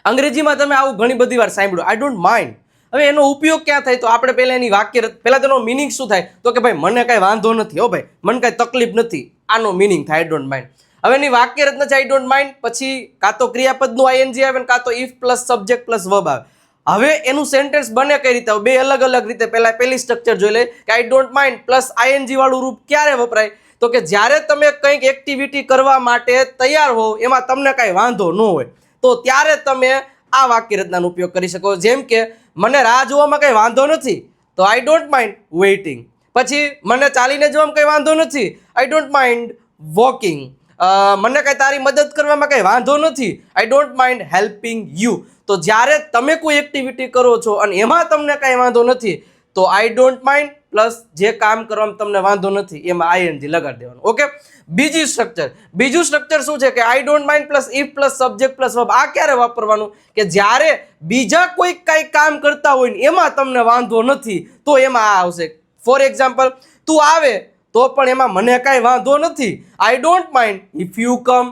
અંગ્રેજીમાં તમે આવું ઘણી બધી વાર સાંભળ્યું, આઈ ડોન્ટ માઇન્ડ. હવે એનો ઉપયોગ ક્યાં થાય? તો આપણે પહેલા એની વાક્ય પહેલા તેનો મિનિંગ શું થાય? તો કે ભાઈ મને કાંઈ વાંધો નથી, હો ભાઈ, મને કાંઈ તકલીફ નથી, આનો મિનિંગ થાય આઈ ડોન્ટ માઇન્ડ. હવે એની વાક્ય રચના છે આઈ ડોન્ટ માઇન્ડ, પછી કાં તો ક્રિયાપદનું આઈએનજી આવે કાં તો if plus subject plus verb આવે. હવે એનું સેન્ટેન્સ બને કઈ રીતે? બે અલગ અલગ રીતે. પહેલી સ્ટ્રક્ચર જોઈ લે કે આઈ ડોન્ટ માઇન્ડ પ્લસ આઈએનજી વાળું રૂપ ક્યારે વપરાય? તો કે જ્યારે તમે કંઈક એક્ટિવિટી કરવા માટે તૈયાર હો, એમાં તમને કાંઈ વાંધો ન હોય, તો ત્યારે તમે આ વાક્ય રચનાનો ઉપયોગ કરી શકો. જેમ કે મને રાહ જોવામાં કંઈ વાંધો નથી, તો આઈ ડોન્ટ માઇન્ડ વેઇટિંગ. પછી મને ચાલીને જવામાં કંઈ વાંધો નથી, આઈ ડોન્ટ માઇન્ડ વોકિંગ. મને કાંઈ તારી મદદ કરવામાં કંઈ વાંધો નથી, I don't mind helping you. તો જ્યારે તમે કોઈ એક્ટિવિટી કરો છો અને એમાં તમને કાંઈ વાંધો નથી, તો આઈ ડોન્ટ માઇન્ડ પ્લસ જે કામ કરવામાં તમને વાંધો નથી એમાં આઈએનજી લગાડી દેવાનું. ઓકે. બીજું સ્ટ્રક્ચર શું છે? કે આઈ don't mind plus if plus subject plus verb. આ ક્યારે વાપરવાનું? કે જ્યારે બીજા કોઈ કાંઈ કામ કરતા હોય ને એમાં તમને વાંધો નથી, તો એમાં આ આવશે. ફોર એક્ઝામ્પલ, તું આવે તો પણ એમાં મને કાંઈ વાંધો નથી, I don't mind if you come.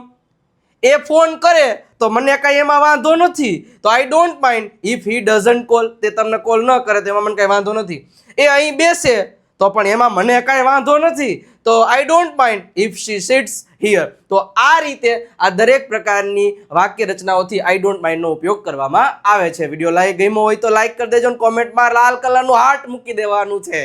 એ ફોન કરે તો મને કાંઈ એમાં વાંધો નથી, તો I don't mind if he doesn't call. તે તમને કોલ ન કરે તો એમાં મને કાંઈ વાંધો નથી. એ અહીં બેસે તો પણ એમાં મને કાંઈ વાંધો નથી, તો I don't mind if she sits here. તો આ રીતે આ દરેક પ્રકારની વાક્ય રચનાઓથી આઈ ડોન્ટ માઇન્ડનો ઉપયોગ કરવામાં આવે છે. વિડીયો ગમ્યો હોય તો લાઈક કરી દેજો અને કોમેન્ટમાં લાલ કલરનું હાર્ટ મૂકી દેવાનું છે.